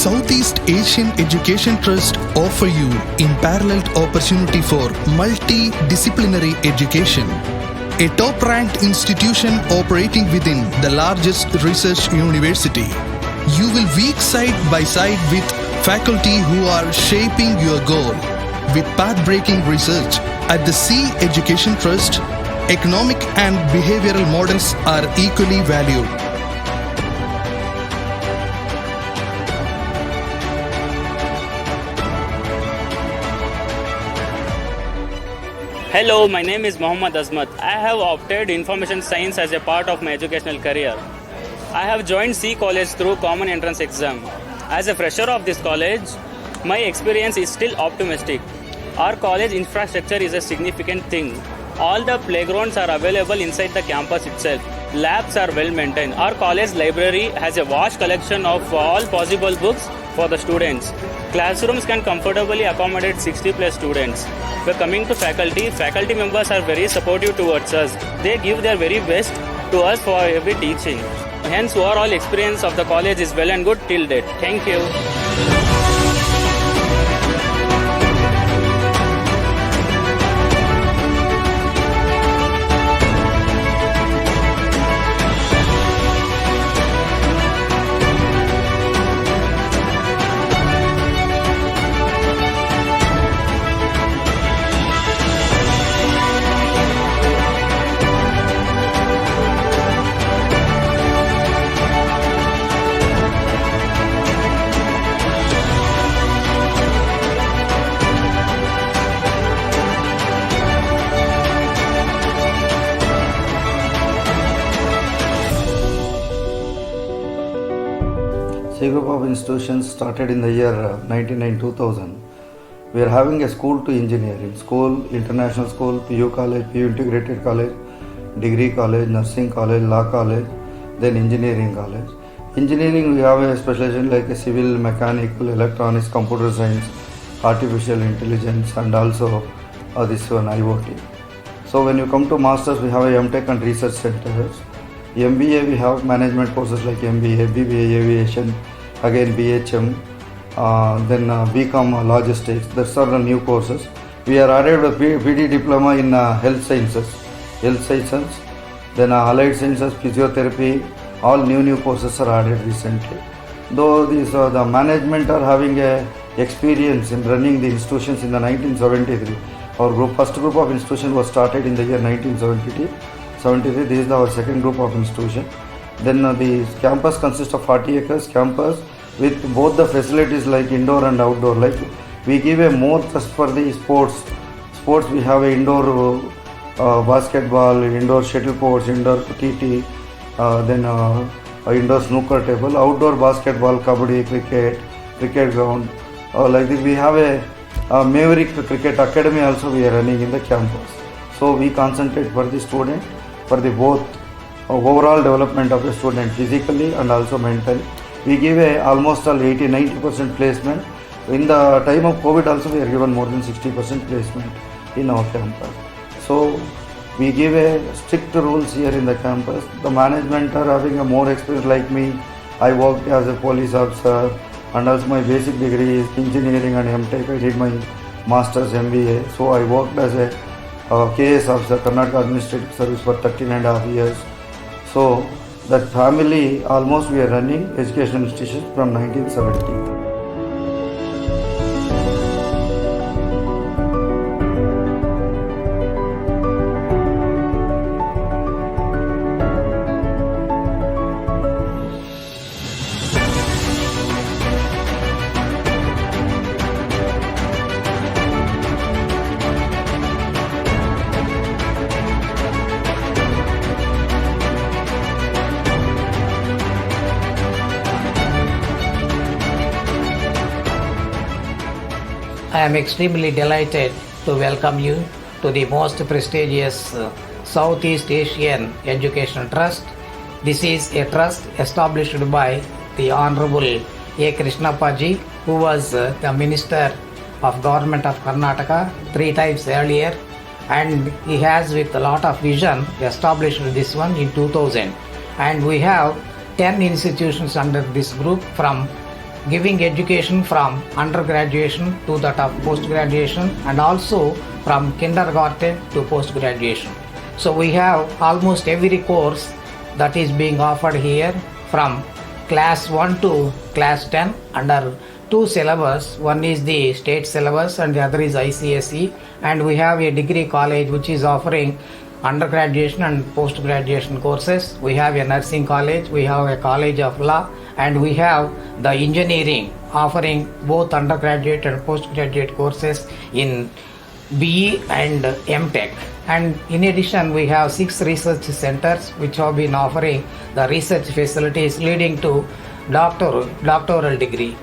Southeast Asian Education Trust offer you unparalleled opportunity for multidisciplinary education. A top-ranked institution operating within the largest research university. You will work side by side with faculty who are shaping your goal. With path-breaking research at the C Education Trust, economic and behavioral models are equally valued. Hello, my name is Mohammad Azmat. I have opted information science as a part of my educational career. I have joined C College through common entrance exam. As a fresher of this college, my experience is still optimistic. Our college infrastructure is a significant thing. All the playgrounds are available inside the campus itself. Labs are well maintained. Our college library has a vast collection of all possible books for the students. Classrooms can comfortably accommodate 60 plus students. We're coming to faculty members are very supportive towards us. They give their very best to us for every teaching. Hence, overall experience of the college is well and good till date. Thank you. C group of institutions started in the year 1999-2000. We are having a school to engineering, school, international school, PU college, PU integrated college, degree college, nursing college, law college, then engineering college. Engineering, we have a specialization like a civil, mechanical, electronics, computer science, artificial intelligence, and also this one IoT. So when you come to masters, we have a MTech and research centers. MBA, we have management courses like MBA, BBA, aviation, again BHM, then BCom logistics. That's are the new courses. We are added a PD diploma in health sciences, then allied sciences, physiotherapy. All new courses are added recently. Though these the management are having a experience in running the institutions in the 1973. Our first group of institutions was started in the year 1973. This is our second group of institution. Then the campus consists of 40 acres campus with both the facilities like indoor and outdoor. Like we give a more thrust for the sports. Sports, we have a indoor basketball, indoor shuttle courts, indoor TT, then indoor snooker table, outdoor basketball, kabaddi, cricket ground. Like this, we have a Maverick Cricket Academy also we are running in the campus. So we concentrate for the student, for the both overall development of the student physically and also mentally. We give almost 80-90% placement. In the time of COVID also we are given more than 60% placement in our campus. So we give a strict rules here in the campus. The management are having a more experience like me. I worked as a police officer and also my basic degree is engineering and MTech. I did my master's MBA. So I worked as a KS officer, Karnataka Administrative Service for 13.5 years. So that family, almost we are running educational institutions from 1970. I am extremely delighted to welcome you to the most prestigious Southeast Asian Education Trust. This is a trust established by the Honorable A. Krishnappa ji, who was the Minister of Government of Karnataka 3 times earlier, and he has with a lot of vision established this one in 2000. And we have 10 institutions under this group from giving education from undergraduation to that of post-graduation and also from kindergarten to post-graduation. So we have almost every course that is being offered here from class 1 to class 10 under two syllabus. One is the state syllabus and the other is ICSE, and we have a degree college which is offering undergraduation and post-graduation courses. We have a nursing college, we have a college of law, and we have the engineering offering both undergraduate and postgraduate courses in BE and MTech. And in addition, we have 6 research centers which have been offering the research facilities leading to doctoral degree,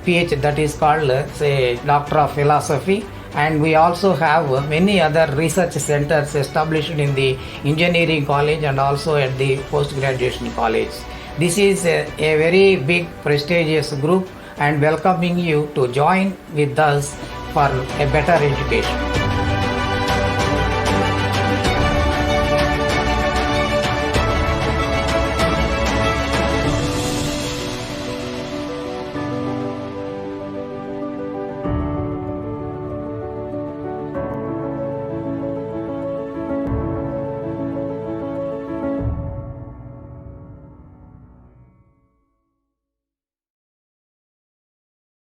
PhD, that is called say Doctor of Philosophy. And we also have many other research centers established in the engineering college and also at the post-graduation college. This is a very big prestigious group and welcoming you to join with us for a better education.